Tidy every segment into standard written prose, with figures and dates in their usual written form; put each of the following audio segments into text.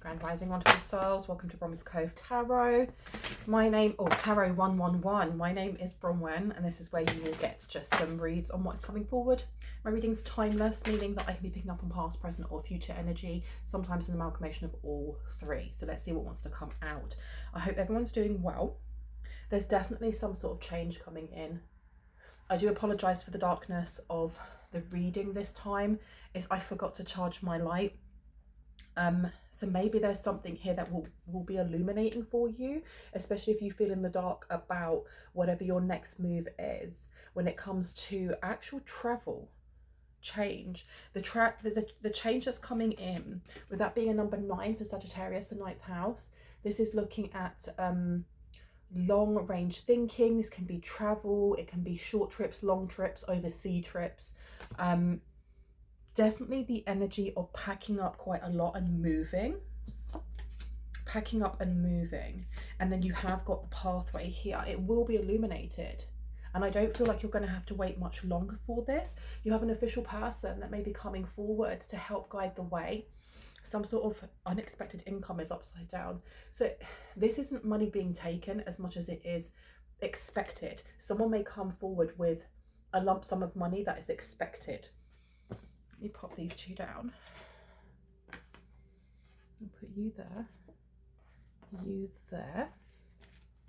Grand Rising, wonderful souls. Welcome to Bronwen's Cove Tarot. My name, or Tarot 111. My name is Bronwen, and this is where you will get just some reads on what's coming forward. My readings are timeless, meaning that I can be picking up on past, present, or future energy, sometimes an amalgamation of all three. So let's see what wants to come out. I hope everyone's doing well. There's definitely some sort of change coming in. I do apologise for the darkness of the reading this time. I forgot to charge my light. So maybe there's something here that will be illuminating for you, especially if you feel in the dark about whatever your next move is when it comes to actual travel, change. The change that's coming in, with that being a number 9 for Sagittarius, the 9th house, this is looking at long range thinking. This can be travel, it can be short trips, long trips, overseas trips. Definitely the energy of packing up quite a lot and moving. Packing up and moving. And then you have got the pathway here. It will be illuminated. And I don't feel like you're going to have to wait much longer for this. You have an official person that may be coming forward to help guide the way. Some sort of unexpected income is upside down. So this isn't money being taken as much as it is expected. Someone may come forward with a lump sum of money that is expected. Let me pop these two down. I'll put you there. You there.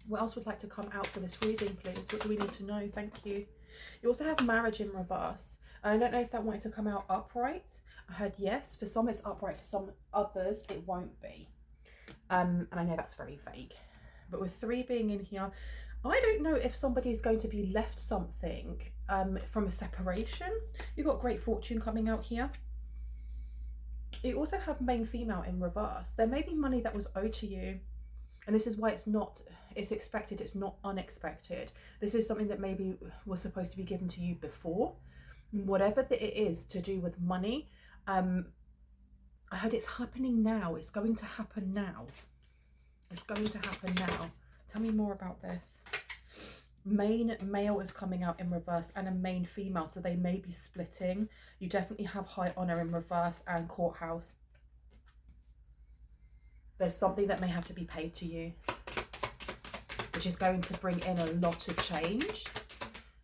What else would like to come out for this reading, please? What do we need to know? Thank you. You also have marriage in reverse. And I don't know if that wanted to come out upright. I heard yes. For some it's upright, for some others it won't be. And I know that's very vague. But with 3 being in here, I don't know if somebody is going to be left something from a separation. You've got great fortune coming out here. You also have main female in reverse. There may be money that was owed to you, and this is why it's expected, it's not unexpected. This is something that maybe was supposed to be given to you before. Whatever it is to do with money, I heard it's happening now. It's going to happen now. It's going to happen now. Tell me more about this. Main male is coming out in reverse and a main female, so they may be splitting. You definitely have high honor in reverse and courthouse. There's something that may have to be paid to you, which is going to bring in a lot of change.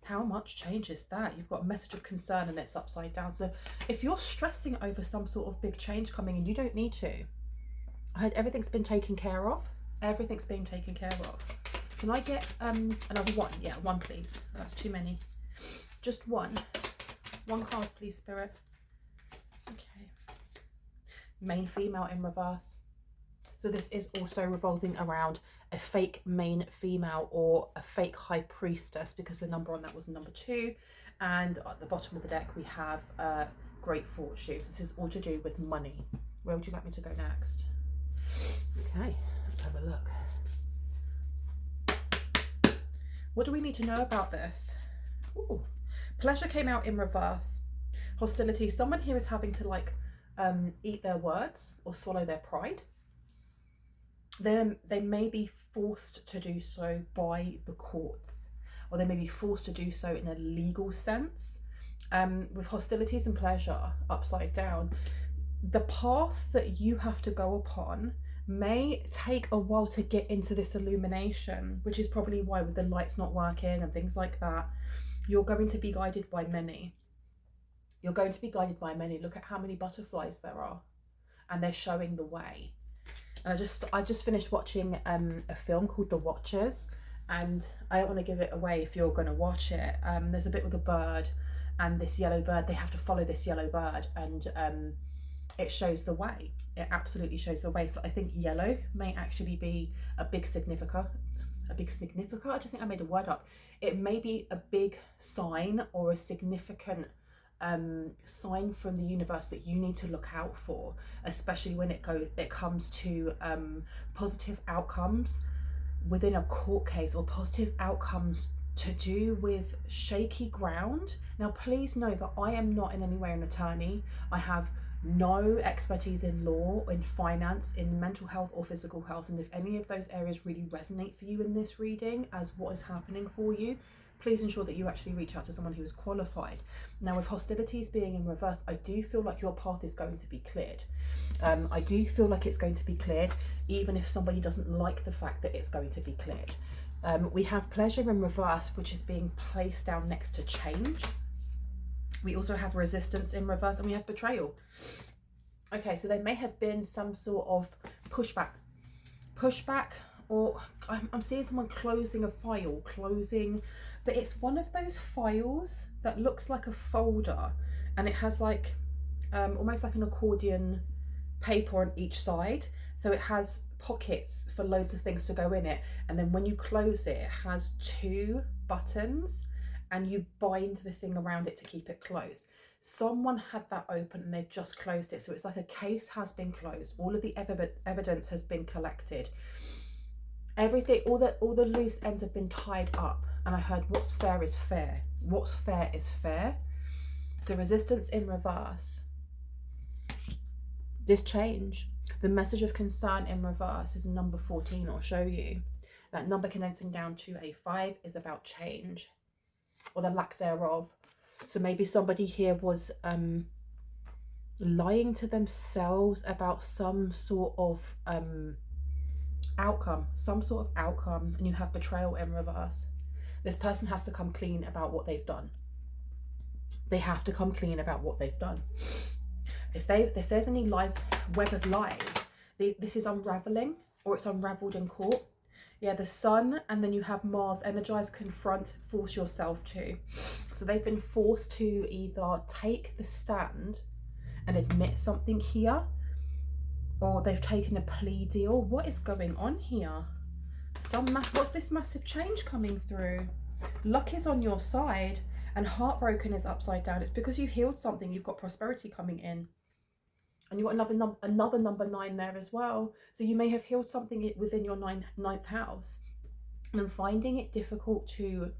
How much change is that? You've got a message of concern and it's upside down. So if you're stressing over some sort of big change coming in, you don't need to. I heard everything's been taken care of. Everything's being taken care of. Can I get another one? Yeah, one please. That's too many. Just one. One card please, Spirit. Okay. Main female in reverse. So this is also revolving around a fake main female or a fake high priestess, because the number on that was number 2. And at the bottom of the deck we have great fortunes. This is all to do with money. Where would you like me to go next? Okay, let's have a look. What do we need to know about this? Ooh, pleasure came out in reverse. Hostility. Someone here is having to eat their words or swallow their pride. They may be forced to do so by the courts, or they may be forced to do so in a legal sense. With hostilities and pleasure upside down, the path that you have to go upon may take a while to get into this illumination, which is probably why with the lights not working and things like that, you're going to be guided by many. You're going to be guided by many. Look at how many butterflies there are, and they're showing the way. And I just finished watching a film called The Watchers, and I don't want to give it away if you're going to watch it. There's a bit with a bird and this yellow bird. They have to follow this yellow bird, and it shows the way. It absolutely shows the way. So I think yellow may actually be a big significant. I just think I made a word up. It may be a big sign or a significant sign from the universe that you need to look out for, especially when it comes to positive outcomes within a court case, or positive outcomes to do with shaky ground. Now please know that I am not in any way an attorney. I have no expertise in law, in finance, in mental health or physical health, and if any of those areas really resonate for you in this reading as what is happening for you, please ensure that you actually reach out to someone who is qualified. Now, with hostilities being in reverse, I do feel like your path is going to be cleared. I do feel like it's going to be cleared, even if somebody doesn't like the fact that it's going to be cleared. We have pleasure in reverse, which is being placed down next to change. We also have resistance in reverse, and we have betrayal. Okay, so there may have been some sort of pushback, or I'm seeing someone closing a file, but it's one of those files that looks like a folder, and it has like almost like an accordion paper on each side, so it has pockets for loads of things to go in it, and then when you close it, it has 2 buttons, and you bind the thing around it to keep it closed. Someone had that open and they've just closed it, so it's like a case has been closed, all of the evidence has been collected, everything, all the loose ends have been tied up, and I heard what's fair is fair, what's fair is fair. So resistance in reverse, this change, the message of concern in reverse is number 14. I'll show you that number condensing down to a 5 is about change, or the lack thereof. So maybe somebody here was lying to themselves about some sort of outcome, and you have betrayal in reverse. This person has to come clean about what they've done. They have to come clean about what they've done. If there's any lies, web of lies, this is unraveling, or it's unraveled in court. Yeah, the sun, and then you have Mars, energize, confront, force yourself to. So they've been forced to either take the stand and admit something here, or they've taken a plea deal. What is going on here? What's this massive change coming through? Luck is on your side, and heartbroken is upside down. It's because you healed something. You've got prosperity coming in. And you've got another number 9 there as well. So you may have healed something within your ninth house. And I'm finding it difficult to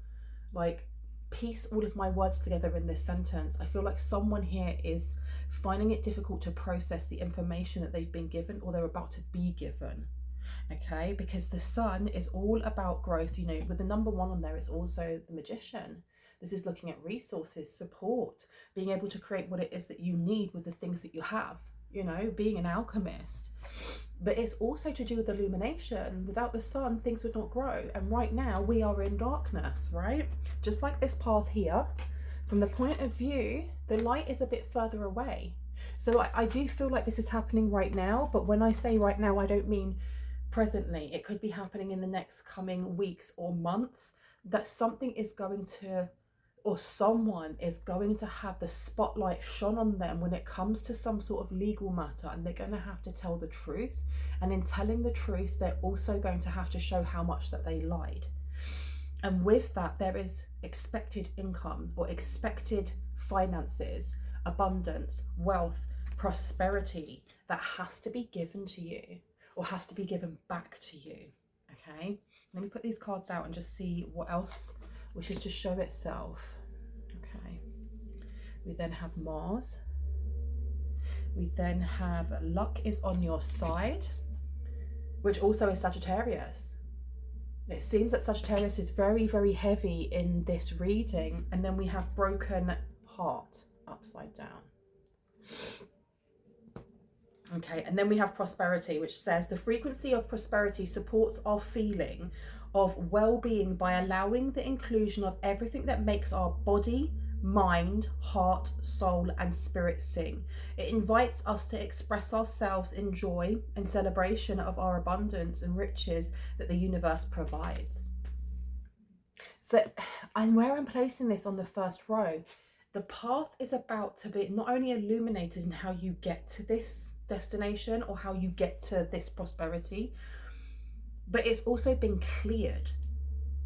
like piece all of my words together in this sentence. I feel like someone here is finding it difficult to process the information that they've been given, or they're about to be given. Okay, because the sun is all about growth. You know, with the number 1 on there, it's also the Magician. This is looking at resources, support, being able to create what it is that you need with the things that you have, you know, being an alchemist. But it's also to do with illumination. Without the sun, things would not grow. And right now we are in darkness, right? Just like this path here, from the point of view, the light is a bit further away. So I do feel like this is happening right now. But when I say right now, I don't mean presently. It could be happening in the next coming weeks or months, that something is going to, or someone is going to have the spotlight shone on them when it comes to some sort of legal matter, and they're going to have to tell the truth. And in telling the truth, they're also going to have to show how much that they lied. And with that, there is expected income, or expected finances, abundance, wealth, prosperity that has to be given to you, or has to be given back to you. Okay, let me put these cards out and just see what else wishes to show itself. Okay, we then have Mars. We then have luck is on your side, which also is Sagittarius. It seems that Sagittarius is very, very heavy in this reading. And then we have broken heart upside down. Okay, and then we have prosperity, which says the frequency of prosperity supports our feeling of well-being by allowing the inclusion of everything that makes our body, mind, heart, soul, and spirit sing. It invites us to express ourselves in joy and celebration of our abundance and riches that the universe provides. So, and where I'm placing this on the first row, the path is about to be not only illuminated in how you get to this destination or how you get to this prosperity, but it's also been cleared.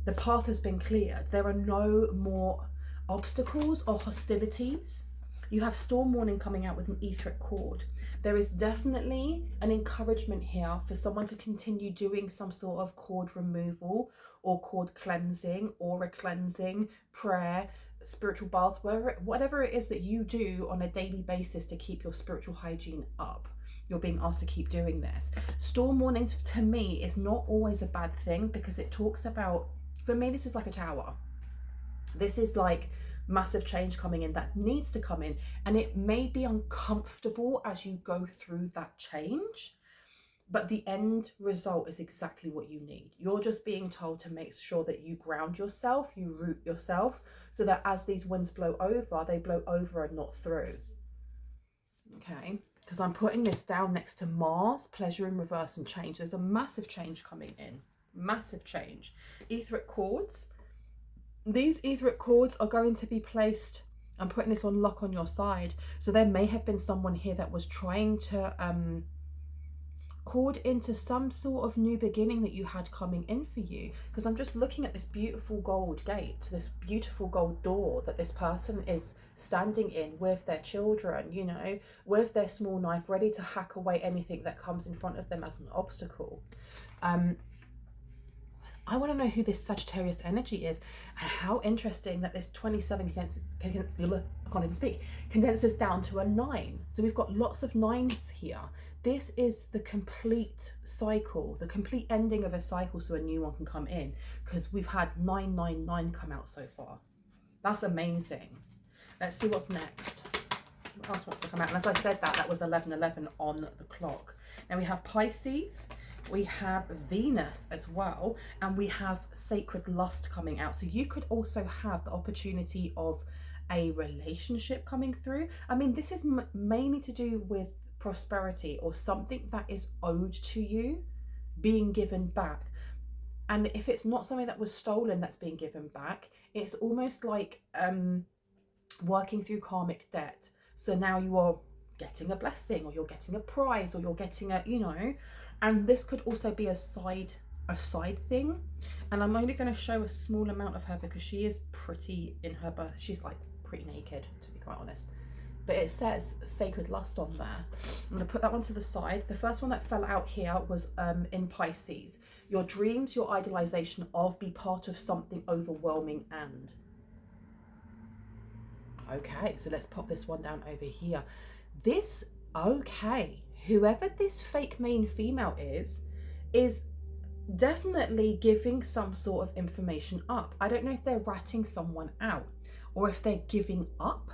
The path has been cleared. There are no more obstacles or hostilities. You have storm warning coming out with an etheric chord. There is definitely an encouragement here for someone to continue doing some sort of chord removal or chord cleansing, aura cleansing, prayer, spiritual baths, whatever it is that you do on a daily basis to keep your spiritual hygiene up. You're being asked to keep doing this. Storm warning to me is not always a bad thing, because it talks about, for me, this is like a tower. This is like massive change coming in that needs to come in, and it may be uncomfortable as you go through that change, but the end result is exactly what you need. You're just being told to make sure that you ground yourself, you root yourself, so that as these winds blow over, they blow over and not through. Okay, because I'm putting this down next to Mars, pleasure in reverse and change. There's a massive change coming in, massive change. Etheric cords. These etheric cords are going to be placed, I'm putting this on lock on your side. So there may have been someone here that was trying to cord into some sort of new beginning that you had coming in for you. Because I'm just looking at this beautiful gold gate, this beautiful gold door that this person is standing in with their children, you know, with their small knife, ready to hack away anything that comes in front of them as an obstacle. I want to know who this Sagittarius energy is, and how interesting that this 27 condenses down to a 9. So we've got lots of 9s here. This is the complete cycle, the complete ending of a cycle, so a new one can come in, because we've had 999 come out so far. That's amazing. Let's see what's next. What else wants to come out? And as I said, that was 11:11 on the clock. Now we have Pisces. We have Venus as well, and we have sacred lust coming out. So you could also have the opportunity of a relationship coming through. I mean, this is mainly to do with prosperity or something that is owed to you being given back. And if it's not something that was stolen that's being given back, it's almost like working through karmic debt. So now you are getting a blessing, or you're getting a prize, or you're getting a, you know. And this could also be a side thing. And I'm only going to show a small amount of her because she is pretty in her birth. She's like pretty naked, to be quite honest. But it says sacred lust on there. I'm going to put that one to the side. The first one that fell out here was in Pisces. Your dreams, your idealization of, be part of something overwhelming and. Okay, so let's pop this one down over here. This, okay. Whoever this fake main female is definitely giving some sort of information up. I don't know if they're ratting someone out or if they're giving up.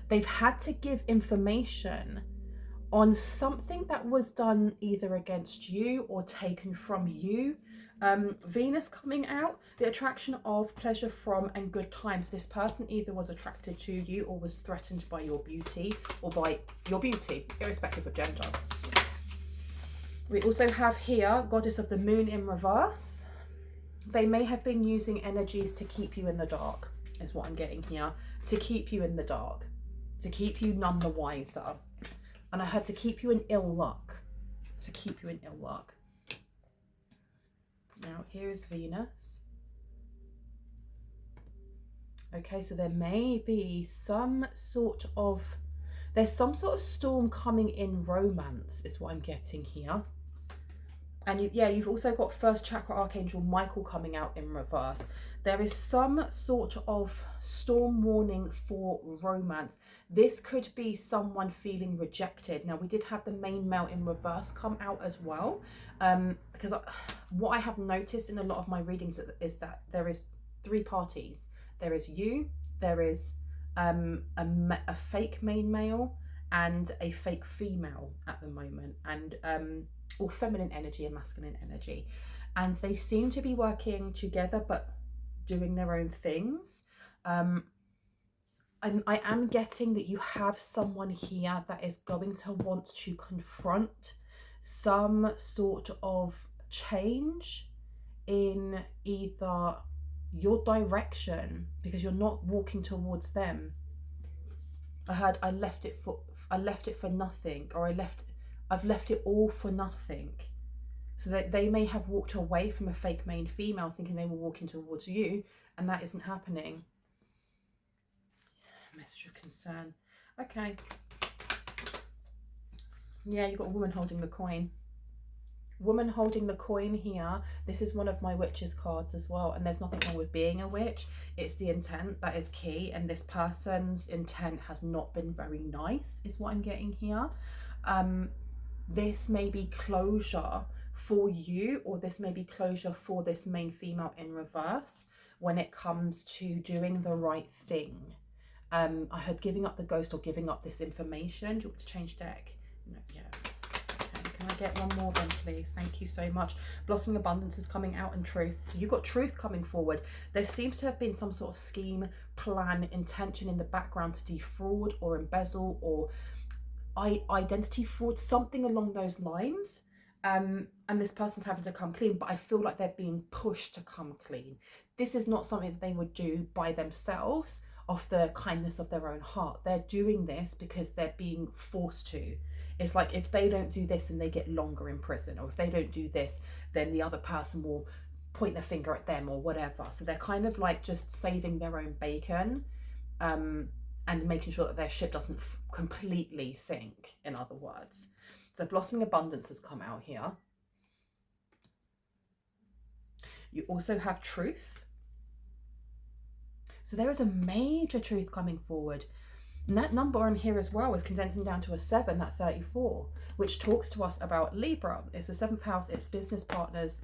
They've had to give information on something that was done either against you or taken from you. Venus coming out, the attraction of, pleasure from, and good times. This person either was attracted to you or was threatened by your beauty, or by your beauty, irrespective of gender. We also have here Goddess of the Moon in reverse. They may have been using energies to keep you in the dark, is what I'm getting here. To keep you in the dark, to keep you none the wiser. And I had to keep you in ill luck, to keep you in ill luck. Now here is Venus. Okay, so there may be some sort of, there's some sort of storm coming in romance is what I'm getting here. And you've also got first chakra archangel Michael coming out in reverse. There is some sort of storm warning for romance. This could be someone feeling rejected. Now, we did have the main male in reverse come out as well. Because what I have noticed in a lot of my readings is that there is 3 parties. There is you, there is a fake main male and a fake female at the moment. And or feminine energy and masculine energy, and they seem to be working together but doing their own things. And I am getting that you have someone here that is going to want to confront some sort of change in either your direction, because you're not walking towards them. I heard I left it for nothing, or I've left it all for nothing. So that they may have walked away from a fake main female thinking they were walking towards you, and that isn't happening. Message of concern. Okay. Yeah, you've got a woman holding the coin. Woman holding the coin here. This is one of my witches cards as well, and there's nothing wrong with being a witch. It's the intent that is key, and this person's intent has not been very nice is what I'm getting here. This may be closure for you, or this may be closure for this main female in reverse, when it comes to doing the right thing. I heard giving up the ghost or giving up this information. Do you want to change deck? No, yeah. Okay, can I get one more then, please? Thank you so much. Blossoming abundance is coming out in truth. So you've got truth coming forward. There seems to have been some sort of scheme, plan, intention in the background to defraud or embezzle or identity fraud, something along those lines. And this person's having to come clean, but I feel like they're being pushed to come clean. This is not something that they would do by themselves off the kindness of their own heart. They're doing this because they're being forced to. It's like if they don't do this, then they get longer in prison, or if they don't do this, then the other person will point their finger at them or whatever. So they're kind of like just saving their own bacon, and making sure that their ship doesn't completely sink, in other words. So blossoming abundance has come out here. You also have truth. So there is a major truth coming forward. And that number on here as well is condensing down to a 7, that 34, which talks to us about Libra. It's the 7th house, it's business partners,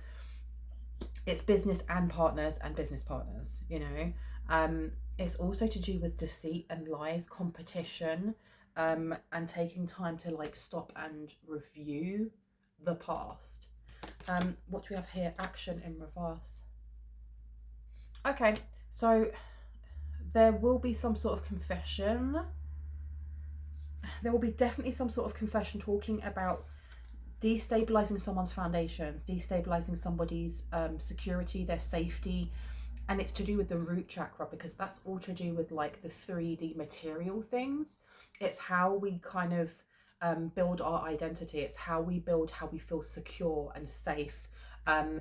it's business and partners and business partners, you know. It's also to do with deceit and lies, competition, and taking time to like stop and review the past. What do we have here? Action in reverse. Okay, so there will be some sort of confession. There will be definitely some sort of confession talking about destabilizing someone's foundations, destabilizing somebody's security, their safety. And it's to do with the root chakra, because that's all to do with like the 3D material things. It's how we kind of build our identity. It's how we build, how we feel secure and safe.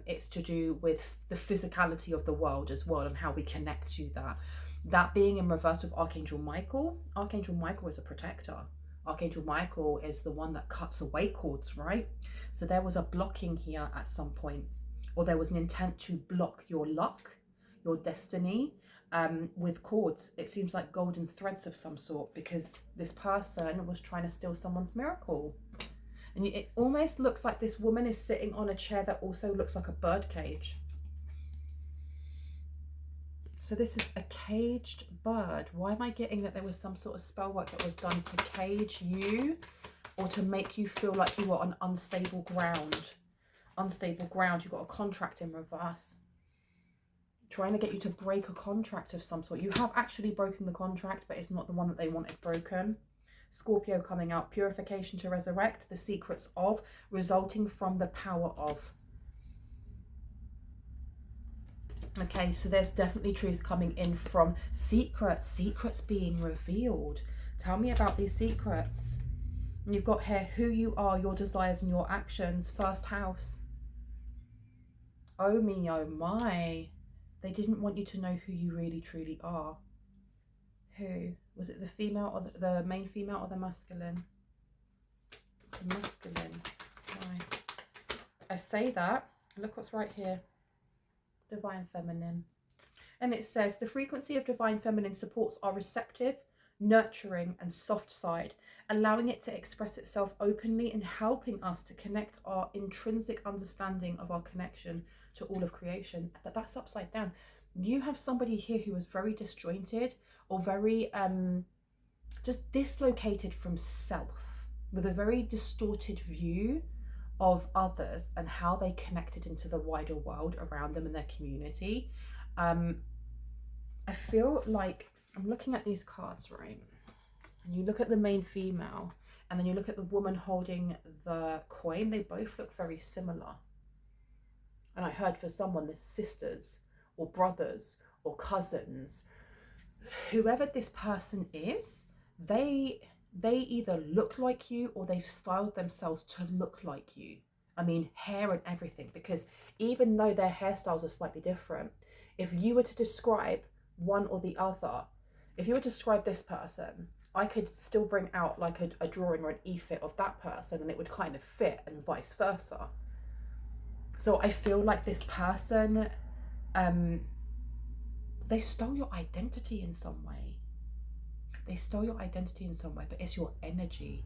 It's to do with the physicality of the world as well and how we connect to that. That being in reverse with Archangel Michael. Archangel Michael is a protector. Archangel Michael is the one that cuts away cords, right? So there was a blocking here at some point, or there was an intent to block your luck, your destiny, with cords. It seems like golden threads of some sort, because this person was trying to steal someone's miracle. And it almost looks like this woman is sitting on a chair that also looks like a bird cage. So this is a caged bird. Why am I getting that there was some sort of spell work that was done to cage you, or to make you feel like you were on unstable ground? Unstable ground. You've got a contract in reverse, trying to get you to break a contract of some sort. You have actually broken the contract, but it's not the one that they wanted broken. Scorpio coming out. Purification to resurrect. The secrets of, resulting from the power of. Okay, so there's definitely truth coming in from secrets being revealed. Tell me about these secrets. And you've got here who you are, your desires and your actions. First house. Oh me, oh my. They didn't want you to know who you really truly are. Who? Was it the female or the main female or the masculine? The masculine. Why? I say that. Look what's right here. Divine feminine. And it says the frequency of divine feminine supports our receptive, nurturing and soft side, allowing it to express itself openly and helping us to connect our intrinsic understanding of our connection to all of creation. But that's upside down. You have somebody here who is very disjointed, or very just dislocated from self, with a very distorted view of others and how they connected into the wider world around them and their community. I feel like I'm looking at these cards, right? And you look at the main female, and then you look at the woman holding the coin. They both look very similar. And I heard for someone, there's sisters or brothers or cousins. Whoever this person is, they either look like you, or they've styled themselves to look like you. I mean, hair and everything, because even though their hairstyles are slightly different, if you were to describe one or the other, if you were to describe this person, I could still bring out like a drawing or an e-fit of that person, and it would kind of fit, and vice versa. So I feel like this person, they stole your identity in some way. They stole your identity in some way, but it's your energy.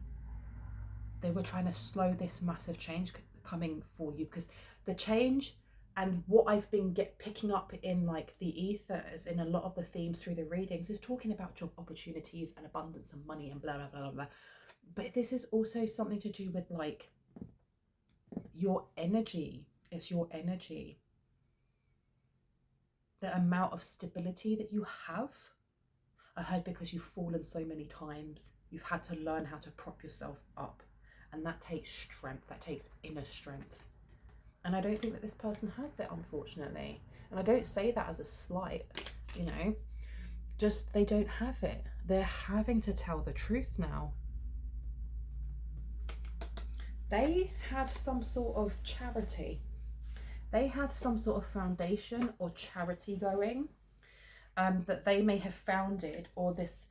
They were trying to slow this massive change coming for you, because the change And what I've been picking up in like the ethers in a lot of the themes through the readings is talking about job opportunities and abundance and money and blah, blah, blah, blah. But this is also something to do with like your energy. It's your energy. The amount of stability that you have. I heard because you've fallen so many times, you've had to learn how to prop yourself up. And that takes strength, that takes inner strength. And I don't think that this person has it, unfortunately. And I don't say that as a slight, you know, just they don't have it. They're having to tell the truth now. They have some sort of charity. They have some sort of foundation or charity going that they may have founded, or this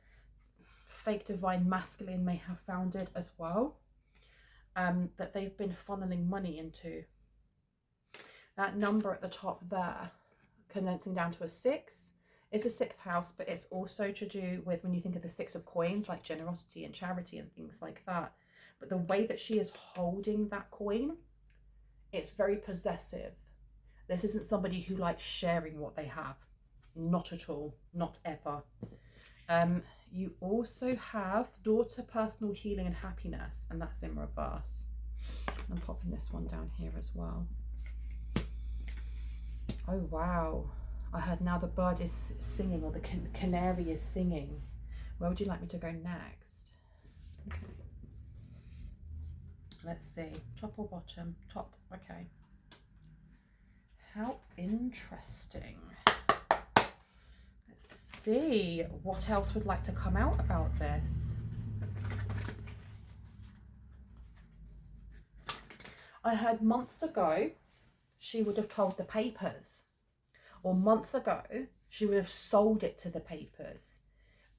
fake divine masculine may have founded as well, that they've been funneling money into. That number at the top there, condensing down to a 6, is a 6th house, but it's also to do with when you think of the 6 of coins, like generosity and charity and things like that. But the way that she is holding that coin, it's very possessive. This isn't somebody who likes sharing what they have. Not at all. Not ever. You also have daughter, personal healing and happiness, and that's in reverse. I'm popping this one down here as well. Oh wow, I heard now the bird is singing, or the canary is singing. Where would you like me to go next? Okay. Let's see, top or bottom? Top, okay. How interesting. Let's see, what else would like to come out about this? I heard months ago, she would have told the papers, or months ago she would have sold it to the papers,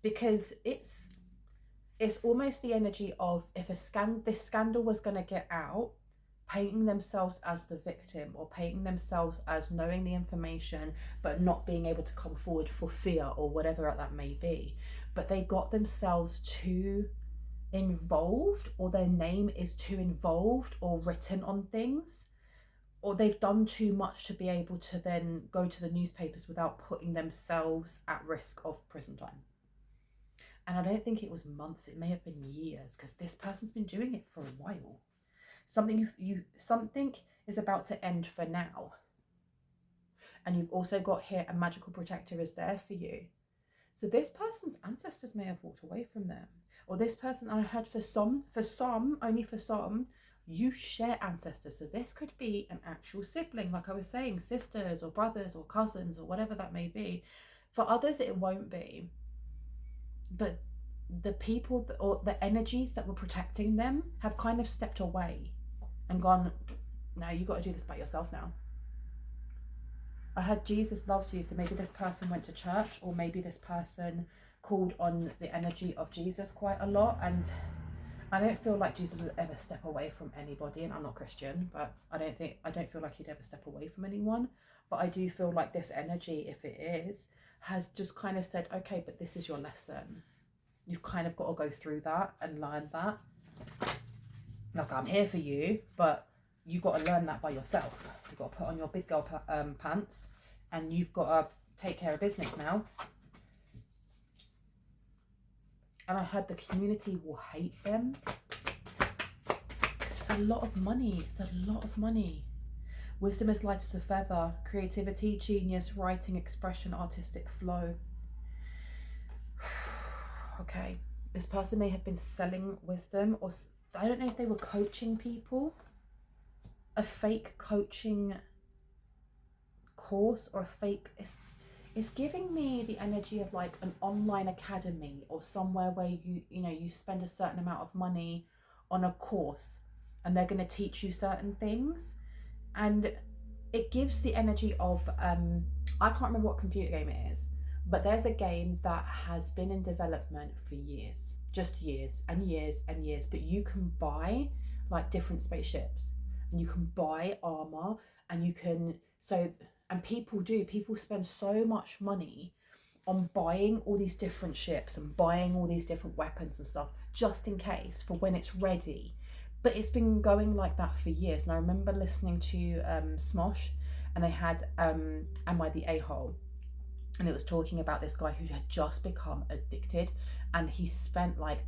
because it's almost the energy of, if this scandal was going to get out, painting themselves as the victim, or painting themselves as knowing the information but not being able to come forward for fear or whatever that may be. But they got themselves too involved, or their name is too involved or written on things, or they've done too much to be able to then go to the newspapers without putting themselves at risk of prison time. And I don't think it was months, it may have been years, because this person's been doing it for a while. Something is about to end for now. And you've also got here a magical protector is there for you. So this person's ancestors may have walked away from them. Or this person, I heard for some, only for some, you share ancestors. So this could be an actual sibling, like I was saying, sisters or brothers or cousins or whatever that may be. For others, it won't be. But the people or the energies that were protecting them have kind of stepped away and gone, no, you got to do this by yourself now. I heard Jesus loves you, so maybe this person went to church, or maybe this person called on the energy of Jesus quite a lot. And I don't feel like Jesus would ever step away from anybody, and I'm not Christian, but I don't feel like he'd ever step away from anyone. But I do feel like this energy, if it is, has just kind of said, okay, but this is your lesson. You've kind of got to go through that and learn that. Like, I'm here for you, but you've got to learn that by yourself. You've got to put on your big girl pants, and you've got to take care of business now. And I heard the community will hate them. It's a lot of money. It's a lot of money. Wisdom is light as a feather. Creativity, genius, writing, expression, artistic flow. Okay, this person may have been selling wisdom, or I don't know if they were coaching people. A fake coaching course, or a fake, it's giving me the energy of like an online academy, or somewhere where you spend a certain amount of money on a course and they're going to teach you certain things. And it gives the energy of I can't remember what computer game it is, but there's a game that has been in development for years, just years and years and years, but you can buy like different spaceships, and you can buy armor, and you can, and people spend so much money on buying all these different ships and buying all these different weapons and stuff, just in case, for when it's ready. But it's been going like that for years. And I remember listening to Smosh, and they had Am I the A-hole? And it was talking about this guy who had just become addicted, and he spent like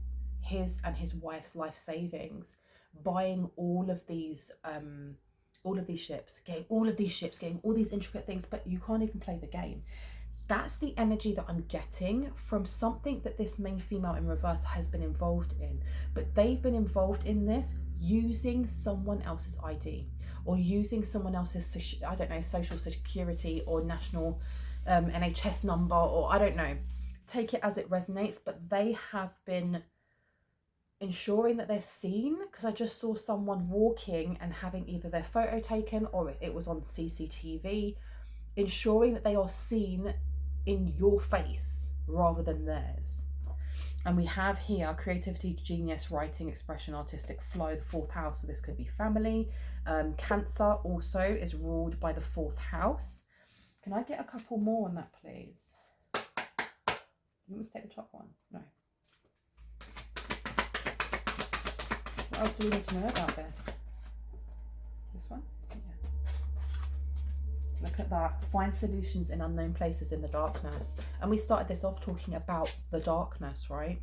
his and his wife's life savings buying all of these ships, getting all these intricate things, but you can't even play the game. That's the energy that I'm getting from something that this main female in reverse has been involved in. But they've been involved in this using someone else's ID, or using someone else's, I don't know, social security or national NHS number, or I don't know. Take it as it resonates, but they have been ensuring that they're seen, because I just saw someone walking and having either their photo taken or it was on CCTV, ensuring that they are seen in your face rather than theirs. And we have here creativity, genius, writing, expression, artistic flow, the 4th house, so this could be family. Cancer also is ruled by the 4th house. Can I get a couple more on that, please? Let's take the top one. No. What else do we need to know about this? This one? Yeah. Look at that. Find solutions in unknown places in the darkness. And we started this off talking about the darkness, right?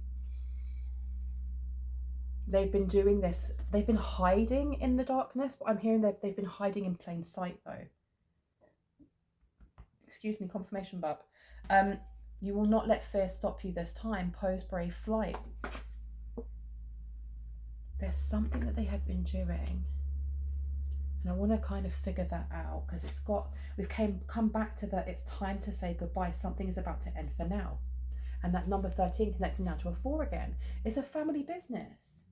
They've been doing this. They've been hiding in the darkness, but I'm hearing that they've been hiding in plain sight, though. Excuse me, confirmation burp. You will not let fear stop you this time. Pose brave flight. There's something that they have been doing, and I want to kind of figure that out, because we've come back to that. It's time to say goodbye. Something is about to end for now, and that number 13 connecting now to a 4 again. It's a family business.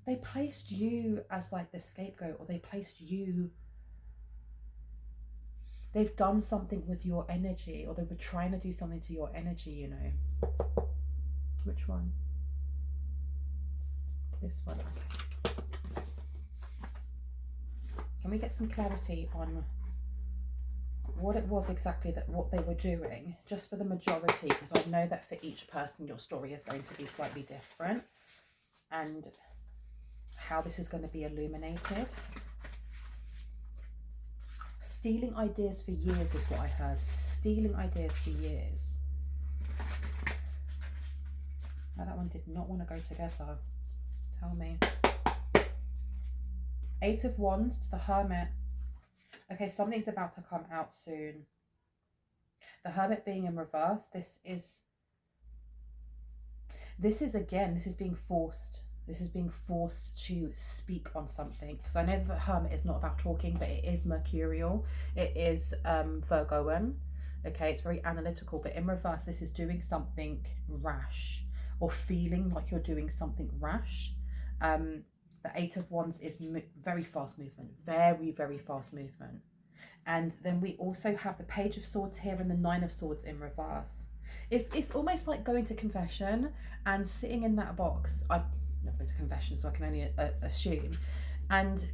They placed you as like the scapegoat, or they placed you. They've done something with your energy, or they were trying to do something to your energy, you know. Which one? This one. Okay. Can we get some clarity on what it was exactly what they were doing, just for the majority, because I know that for each person your story is going to be slightly different, and how this is going to be illuminated. Stealing ideas for years is what I heard. Stealing ideas for years. Now that one did not want to go together. Tell me. 8 of Wands to the Hermit. Okay, something's about to come out soon. The Hermit being in reverse. This is being forced. This is being forced to speak on something, because I know that the Hermit is not about talking, but it is mercurial. It is Virgoan. Okay, it's very analytical, but in reverse, this is doing something rash, or feeling like you're doing something rash. The 8 of Wands is very fast movement, very, very fast movement. And then we also have the Page of Swords here and the 9 of Swords in reverse. It's almost like going to confession and sitting in that box. I've never been to confession, so I can only assume. And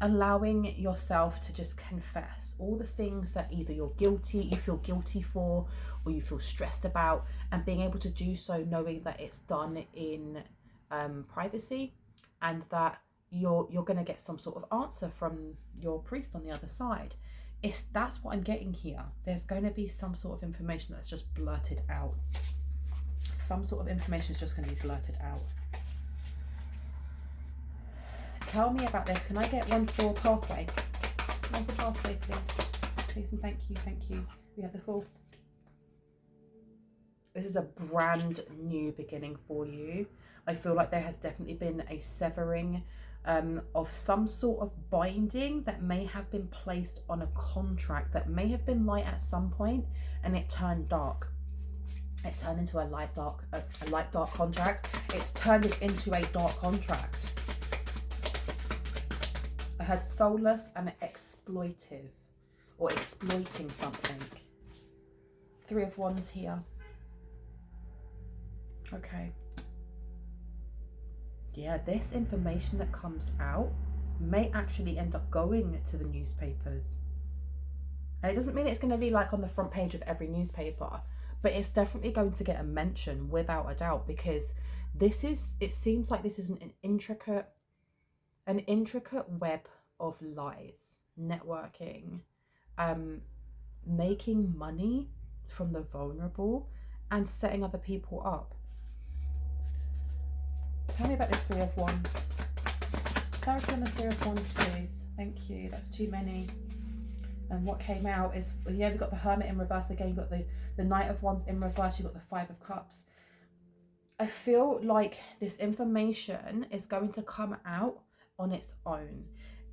allowing yourself to just confess all the things that either you feel guilty for, or you feel stressed about, and being able to do so knowing that it's done in privacy, and that you're going to get some sort of answer from your priest on the other side. That's what I'm getting here. There's going to be some sort of information that's just blurted out. Some sort of information is just going to be blurted out. Tell me about this. Can I get one for pathway? One for pathway, please. Please and thank you. We have the 4. This is a brand new beginning for you. I feel like there has definitely been a severing of some sort of binding that may have been placed on a contract that may have been light at some point, and it turned dark. It turned into a light dark contract. It's turned it into a dark contract. I had soulless and exploitive, or exploiting something. 3 of Wands here. Okay. Yeah, this information that comes out may actually end up going to the newspapers. And it doesn't mean it's going to be like on the front page of every newspaper, but it's definitely going to get a mention without a doubt, because it seems like this is an intricate web of lies. networking, making money from the vulnerable, and setting other people up. Tell me about this Three of Wands. Clarity on the Three of Wands, please. Thank you. That's too many. And what came out is, yeah, we've got the Hermit in reverse again. You've got the Knight of Wands in reverse. You've got the Five of Cups. I feel like this information is going to come out on its own.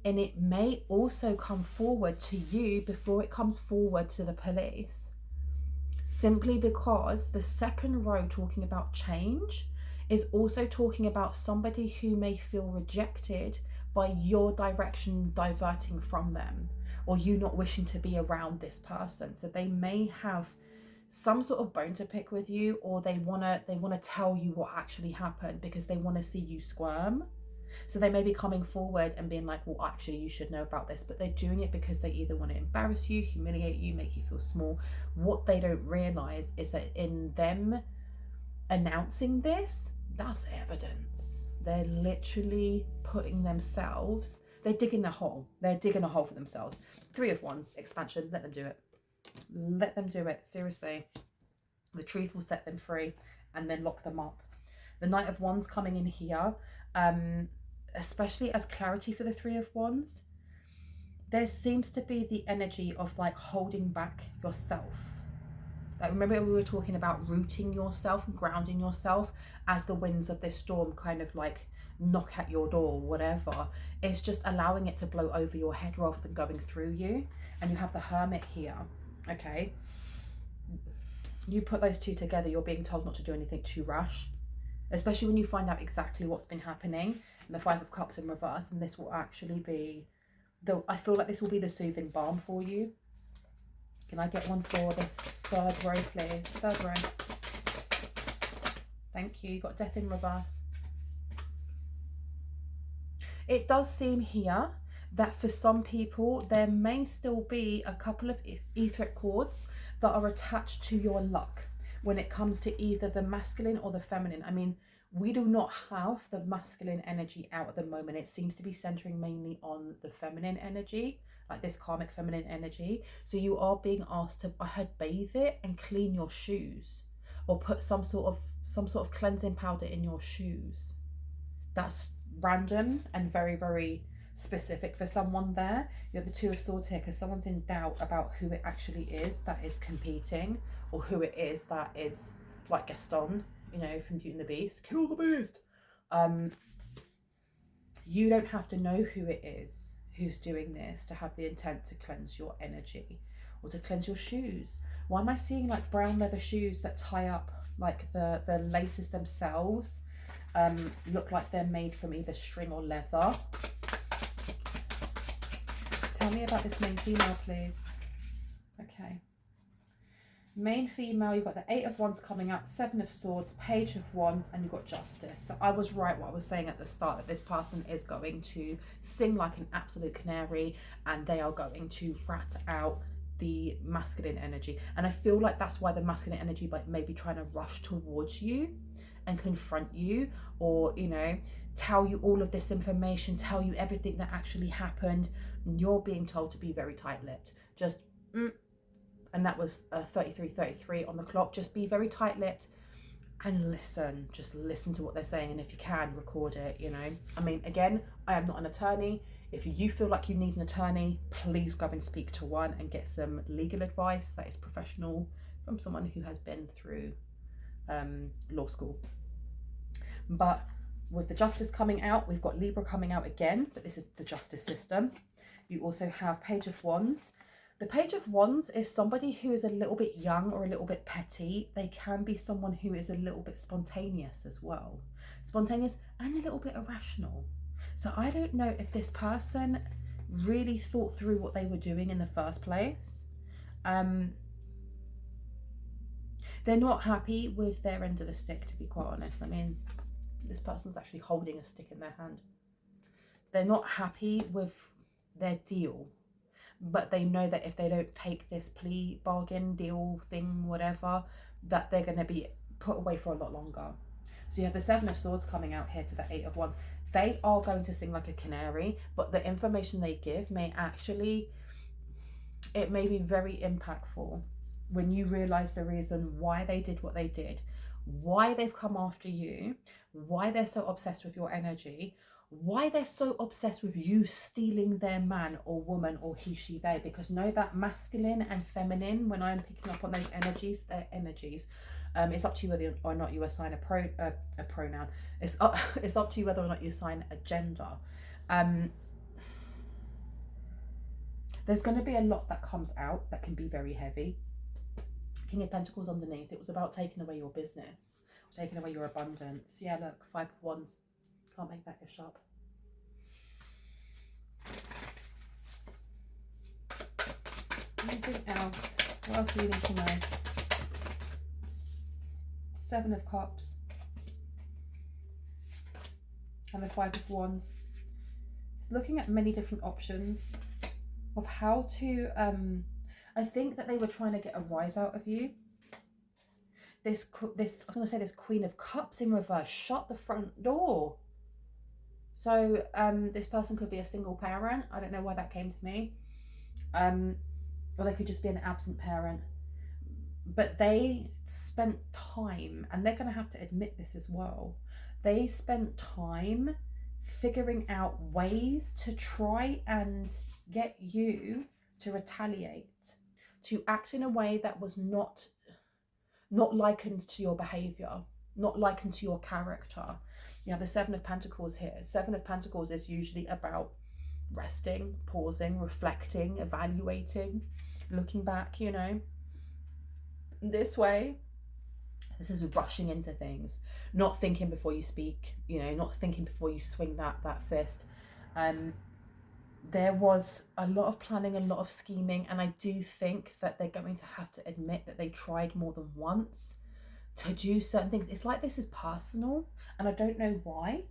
And it may also come forward to you before it comes forward to the police. Simply because the second row talking about change is also talking about somebody who may feel rejected by your direction diverting from them, or you not wishing to be around this person. So they may have some sort of bone to pick with you, or they wanna tell you what actually happened because they want to see you squirm. So they may be coming forward and being like, well, actually you should know about this, but they're doing it because they either want to embarrass you, humiliate you, make you feel small. What they don't realize is that in them announcing this, that's evidence. They're literally putting themselves, they're digging a hole. They're digging a hole for themselves. Three of Wands, expansion, let them do it. Let them do it, seriously. The truth will set them free and then lock them up. The Knight of Wands coming in here, especially as clarity for the Three of Wands. There seems to be the energy of like holding back yourself. Like, remember we were talking about rooting yourself and grounding yourself as the winds of this storm kind of like knock at your door, whatever. It's just allowing it to blow over your head rather than going through you. And you have the Hermit here, okay? You put those two together, you're being told not to do anything too rash, especially when you find out exactly what's been happening. And the Five of Cups in reverse, and this will actually be I feel like this will be the soothing balm for you. Can I get one for the third row, please? Third row. Thank you. You got Death in reverse. It does seem here that for some people, there may still be a couple of etheric cords that are attached to your luck when it comes to either the masculine or the feminine. I mean, we do not have the masculine energy out at the moment. It seems to be centering mainly on the feminine energy, like this karmic feminine energy. So you are being asked to, I heard, bathe it and clean your shoes, or put some sort of cleansing powder in your shoes. That's random and very, very specific for someone there. You have the Two of Swords here because someone's in doubt about who it actually is that is competing, or who it is that is like Gaston, you know, from Beauty and the Beast. Kill the beast. You don't have to know who it is who's doing this to have the intent to cleanse your energy or to cleanse your shoes. Why am I seeing like brown leather shoes that tie up, like the laces themselves look like they're made from either string or leather? Tell me about this main female, please. Okay. Main female, you've got the Eight of Wands coming up, Seven of Swords, Page of Wands, and you've got Justice. So I was right what I was saying at the start, that this person is going to sing like an absolute canary, and they are going to rat out the masculine energy. And I feel like that's why the masculine energy may be trying to rush towards you and confront you, or, you know, tell you all of this information, tell you everything that actually happened. You're being told to be very tight-lipped. Just and that was 33:33 on the clock. Just be very tight-lipped and listen. Just listen to what they're saying, and if you can, record it, you know. I mean, again, I am not an attorney. If you feel like you need an attorney, please go and speak to one and get some legal advice that is professional from someone who has been through law school. But with the Justice coming out, we've got Libra coming out again, but this is the justice system. You also have Page of Wands. The Page of Wands is somebody who is a little bit young or a little bit petty. They can be someone who is a little bit spontaneous as well. Spontaneous and a little bit irrational. So I don't know if this person really thought through what they were doing in the first place. They're not happy with their end of the stick, to be quite honest. I mean, this person's actually holding a stick in their hand. They're not happy with their deal, but they know that if they don't take this plea bargain deal thing, whatever, that they're going to be put away for a lot longer. So you have the Seven of Swords coming out here to the Eight of Wands. they are going to sing like a canary, but the information they give may actually, it may be very impactful when you realize the reason why they did what they did, why they've come after you, why they're so obsessed with your energy, why they're so obsessed with you stealing their man or woman or he, she, they. Because know that masculine and feminine, when I'm picking up on those energies, they're energies. It's up to you whether or not you assign a pronoun. It's up to you whether or not you assign a gender. There's going to be a lot that comes out that can be very heavy. King of Pentacles underneath, it was about taking away your business, taking away your abundance. Yeah, look, 5 of Wands. Can't make that ish up. Anything else? What else do you need to know? 7 of Cups. And the 5 of Wands. It's looking at many different options of how to, I think that they were trying to get a rise out of you. I was going to say this Queen of Cups in reverse, shut the front door. So this person could be a single parent. I don't know why that came to me. Or they could just be an absent parent. But they spent time, and they're going to have to admit this as well. They spent time figuring out ways to try and get you to retaliate, to act in a way that was not likened to your behavior, not likened to your character. You have the 7 of Pentacles here. 7 of Pentacles is usually about resting, pausing, reflecting, evaluating, looking back, you know. This way, this is rushing into things, not thinking before you speak, you know, not thinking before you swing that fist. There was a lot of planning, a lot of scheming, and I do think that they're going to have to admit that they tried more than once to do certain things. It's like this is personal, and I don't know why,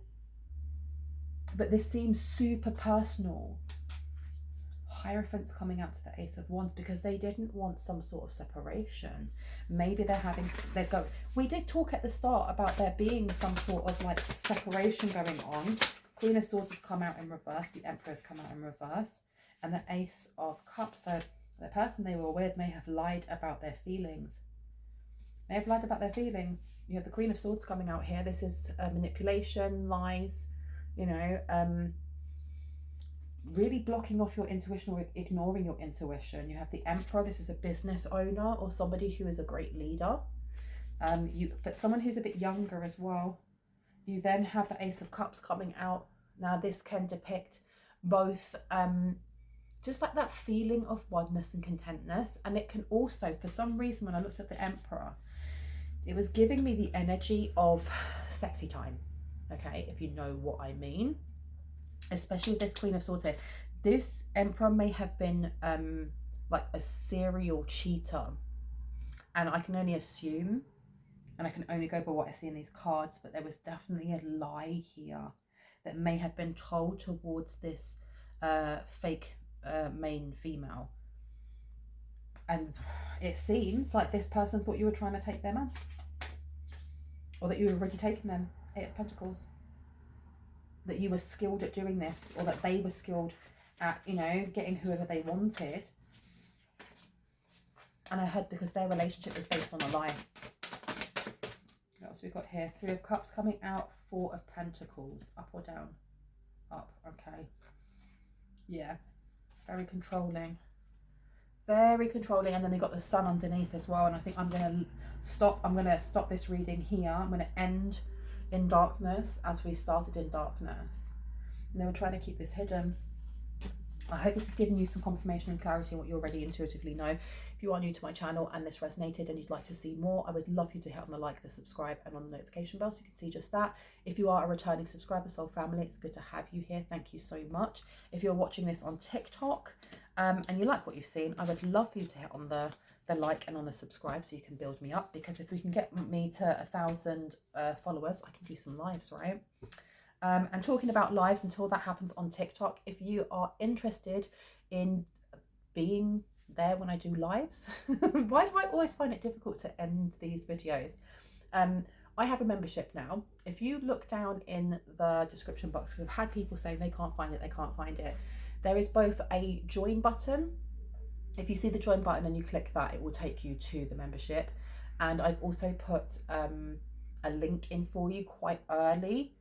but this seems super personal. Hierophant's coming out to the Ace of Wands because they didn't want some sort of separation. Maybe we did talk at the start about there being some sort of like separation going on. Queen of Swords has come out in reverse, the Emperor has come out in reverse, and the Ace of Cups. So the person they were with may have lied about their feelings. You have the Queen of Swords coming out here. This is manipulation, lies, you know, really blocking off your intuition or ignoring your intuition. You have the Emperor. This is a business owner or somebody who is a great leader. But someone who's a bit younger as well. You then have the Ace of Cups coming out. Now this can depict both just like that feeling of oneness and contentness, and it can also, for some reason, when I looked at the Emperor, it was giving me the energy of sexy time, okay, if you know what I mean, especially with this Queen of Swords here. This Emperor may have been like a serial cheater, and I can only assume, and I can only go by what I see in these cards, but there was definitely a lie here that may have been told towards this fake main female. And it seems like this person thought you were trying to take their man, or that you were already taking them. 8 of Pentacles. That you were skilled at doing this, or that they were skilled at, you know, getting whoever they wanted. And I heard because their relationship was based on a lie. What else we've got here? 3 of Cups coming out, 4 of Pentacles. Up or down? Up, okay. Yeah, very controlling. Very controlling. And then they got the Sun underneath as well. And I think I'm going to stop this reading here. I'm going to end in darkness as we started in darkness. And they were trying to keep this hidden. I hope this has given you some confirmation and clarity on what you already intuitively know. If you are new to my channel and this resonated and you'd like to see more, I would love you to hit on the like, the subscribe, and on the notification bell so you can see just that. If you are a returning subscriber, soul family, it's good to have you here. Thank you so much. If you're watching this on TikTok and you like what you've seen, I would love for you to hit on the like and on the subscribe so you can build me up, because if we can get me to 1,000 followers, I can do some lives, right? And talking about lives, until that happens on TikTok, if you are interested in being there when I do lives, why do I always find it difficult to end these videos? I have a membership now. If you look down in the description box, because I've had people saying they can't find it, there is both a join button. If you see the join button and you click that, it will take you to the membership. And I've also put a link in for you quite early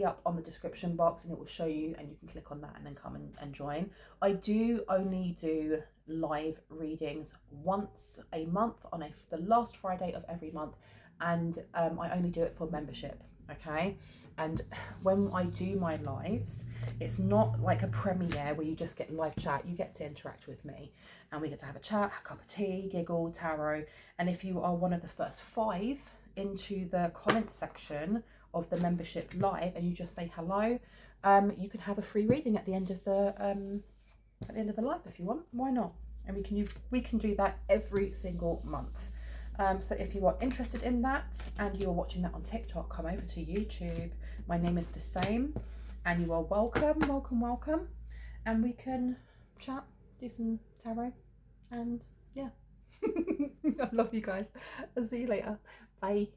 up on the description box, and it will show you, and you can click on that and then come and join. I do only do live readings once a month on the last Friday of every month, and I only do it for membership, okay? And when I do my lives, it's not like a premiere where you just get live chat. You get to interact with me, and we get to have a chat, a cup of tea, giggle, tarot. And if you are one of the first 5 into the comments section of the membership live, and you just say hello, you can have a free reading at the end of the live if you want. Why not? And we can do that every single month. So if you are interested in that and you're watching that on TikTok, come over to YouTube. My name is the same, and you are welcome. And we can chat, do some tarot, and yeah. I love you guys. I'll see you later. Bye.